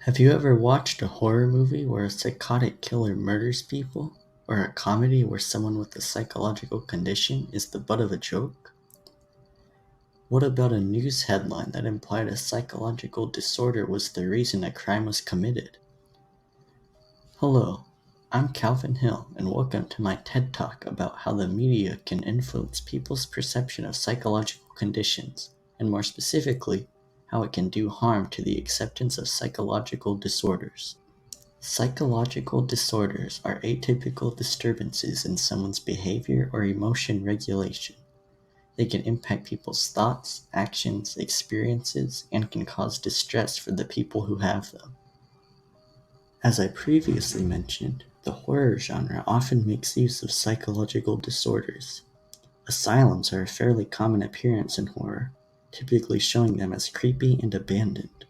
Have you ever watched a horror movie where a psychotic killer murders people? Or a comedy where someone with a psychological condition is the butt of a joke? What about a news headline that implied a psychological disorder was the reason a crime was committed? Hello, I'm Calvin Hill, and welcome to my TED Talk about how the media can influence people's perception of psychological conditions, and more specifically, how it can do harm to the acceptance of psychological disorders. Psychological disorders are atypical disturbances in someone's behavior or emotion regulation. They can impact people's thoughts, actions, experiences, and can cause distress for the people who have them. As I previously mentioned, the horror genre often makes use of psychological disorders. Asylums are a fairly common appearance in horror, typically showing them as creepy and abandoned.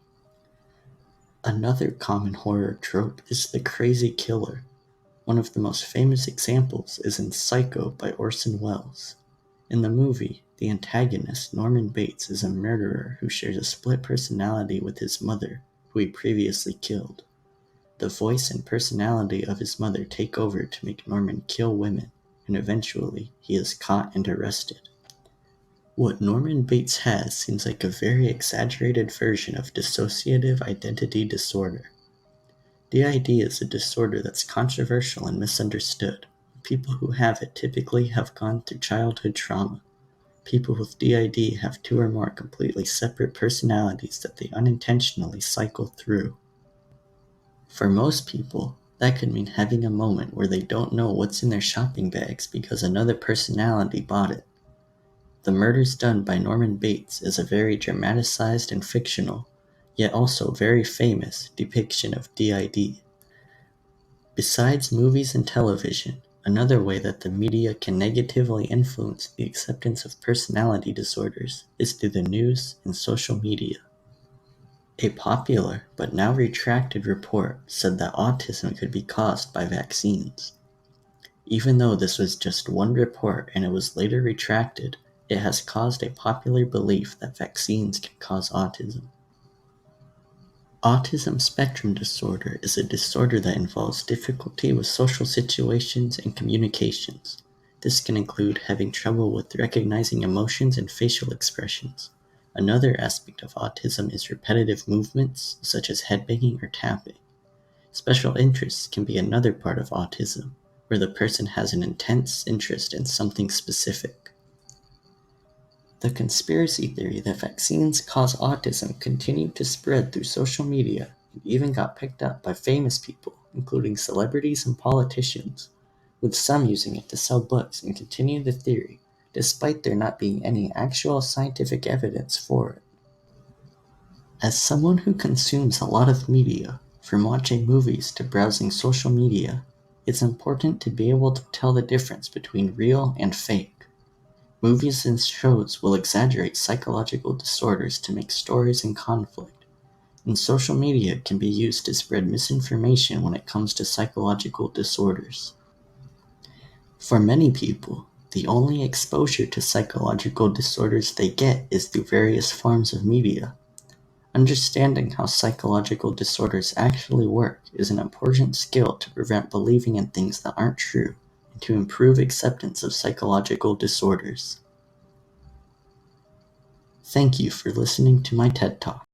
Another common horror trope is the crazy killer. One of the most famous examples is in Psycho by Orson Welles. In the movie, the antagonist, Norman Bates, is a murderer who shares a split personality with his mother, who he previously killed. The voice and personality of his mother take over to make Norman kill women, and eventually he is caught and arrested. What Norman Bates has seems like a very exaggerated version of dissociative identity disorder. DID is a disorder that's controversial and misunderstood. People who have it typically have gone through childhood trauma. People with DID have two or more completely separate personalities that they unintentionally cycle through. For most people, that could mean having a moment where they don't know what's in their shopping bags because another personality bought it. The Murders Done by Norman Bates is a very dramatized and fictional, yet also very famous, depiction of DID. Besides movies and television, another way that the media can negatively influence the acceptance of personality disorders is through the news and social media. A popular but now retracted report said that autism could be caused by vaccines. Even though this was just one report and it was later retracted, it has caused a popular belief that vaccines can cause autism. Autism spectrum disorder is a disorder that involves difficulty with social situations and communications. This can include having trouble with recognizing emotions and facial expressions. Another aspect of autism is repetitive movements, such as headbanging or tapping. Special interests can be another part of autism, where the person has an intense interest in something specific. The conspiracy theory that vaccines cause autism continued to spread through social media and even got picked up by famous people, including celebrities and politicians, with some using it to sell books and continue the theory, despite there not being any actual scientific evidence for it. As someone who consumes a lot of media, from watching movies to browsing social media, it's important to be able to tell the difference between real and fake. Movies and shows will exaggerate psychological disorders to make stories in conflict, and social media can be used to spread misinformation when it comes to psychological disorders. For many people, the only exposure to psychological disorders they get is through various forms of media. Understanding how psychological disorders actually work is an important skill to prevent believing in things that aren't true and to improve acceptance of psychological disorders. Thank you for listening to my TED Talk.